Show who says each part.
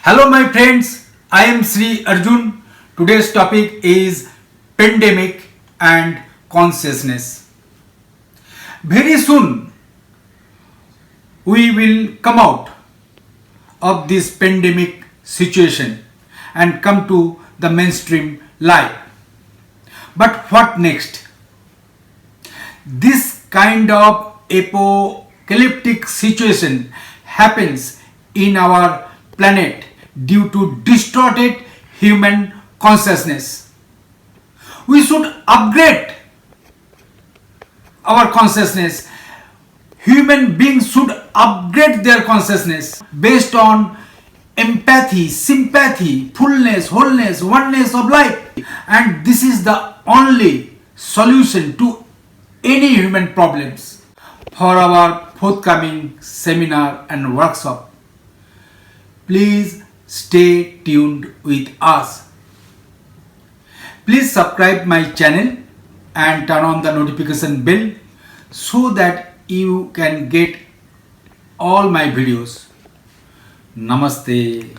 Speaker 1: Hello my friends, I am Sri Arjun. Today's topic is pandemic and consciousness. Very soon we will come out of this pandemic situation and come to the mainstream life. But what next? This kind of apocalyptic situation happens in our planet due to distorted human consciousness. We should upgrade our consciousness. Human beings should upgrade their consciousness based on empathy, sympathy, fullness, wholeness, oneness of life. And this is the only solution to any human problems. For our forthcoming seminar and workshop, please stay tuned with us. Please subscribe my channel and turn on the notification bell so that you can get all my videos. Namaste.